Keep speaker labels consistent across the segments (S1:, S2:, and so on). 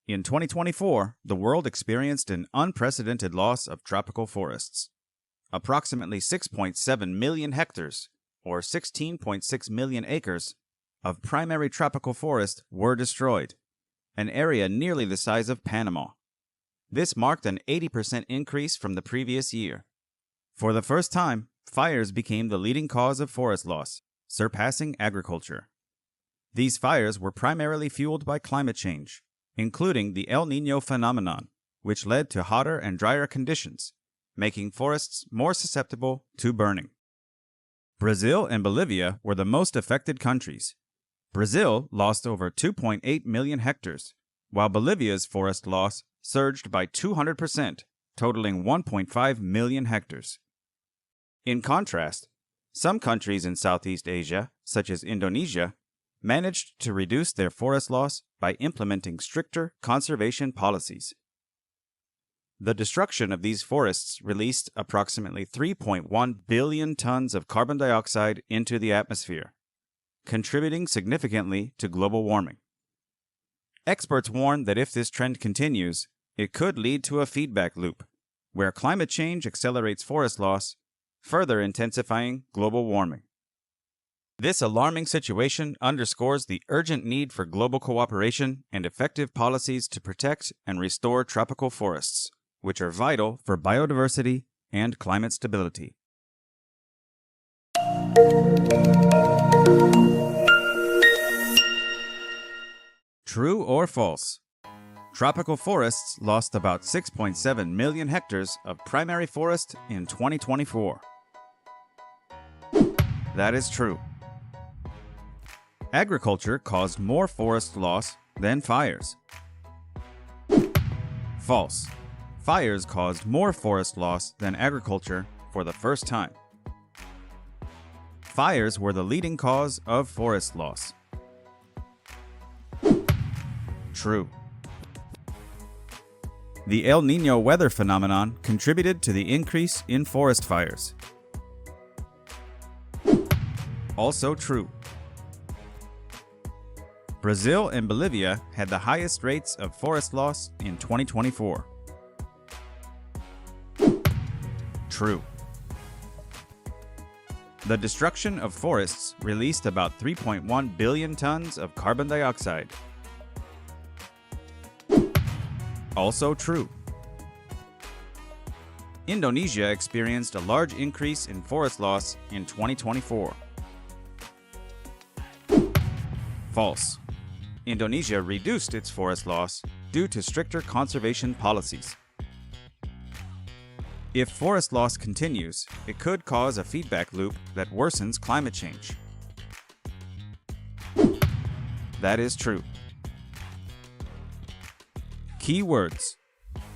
S1: In 2024, the world experienced an unprecedented loss of tropical forests. Approximately 6.7 million hectares, or 16.6 million acres, of primary tropical forest were destroyed, an area nearly the size of Panama. This marked an 80% increase from the previous year. For the first time, fires became the leading cause of forest loss, surpassing agriculture. These fires were primarily fueled by climate change, including the El Niño phenomenon, which led to hotter and drier conditions, making forests more susceptible to burning. Brazil and Bolivia were the most affected countries. Brazil lost over 2.8 million hectares, while Bolivia's forest loss surged by 200%, totaling 1.5 million hectares. In contrast, some countries in Southeast Asia, such as Indonesia, managed to reduce their forest loss by implementing stricter conservation policies. The destruction of these forests released approximately 3.1 billion tons of carbon dioxide into the atmosphere, contributing significantly to global warming. Experts warn that if this trend continues, it could lead to a feedback loop, where climate change accelerates forest loss, further intensifying global warming. This alarming situation underscores the urgent need for global cooperation and effective policies to protect and restore tropical forests, which are vital for biodiversity and climate stability. True or false? Tropical forests lost about 6.7 million hectares of primary forest in 2024. That is true. Agriculture caused more forest loss than fires. False. Fires caused more forest loss than agriculture for the first time. Fires were the leading cause of forest loss. True. The El Niño weather phenomenon contributed to the increase in forest fires. Also true. Brazil and Bolivia had the highest rates of forest loss in 2024. True. The destruction of forests released about 3.1 billion tons of carbon dioxide. Also true. Indonesia experienced a large increase in forest loss in 2024. False. Indonesia reduced its forest loss due to stricter conservation policies. If forest loss continues, it could cause a feedback loop that worsens climate change. That is true. Key words.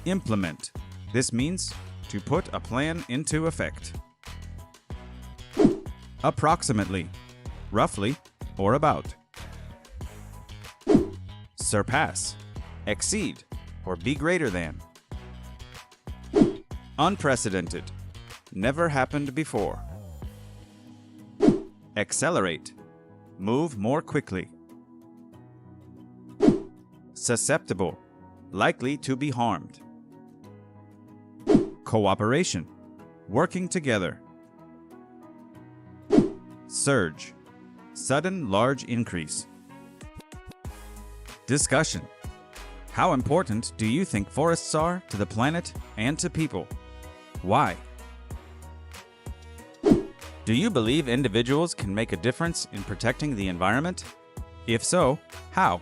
S1: Implement. This means to put a plan into effect. Approximately. Roughly or about. Surpass, exceed, or be greater than. Unprecedented, never happened before. Accelerate, move more quickly. Susceptible, likely to be harmed. Cooperation, working together. Surge, sudden large increase. Discussion. How important do you think forests are to the planet and to people? Why? Do you believe individuals can make a difference in protecting the environment? If so, how?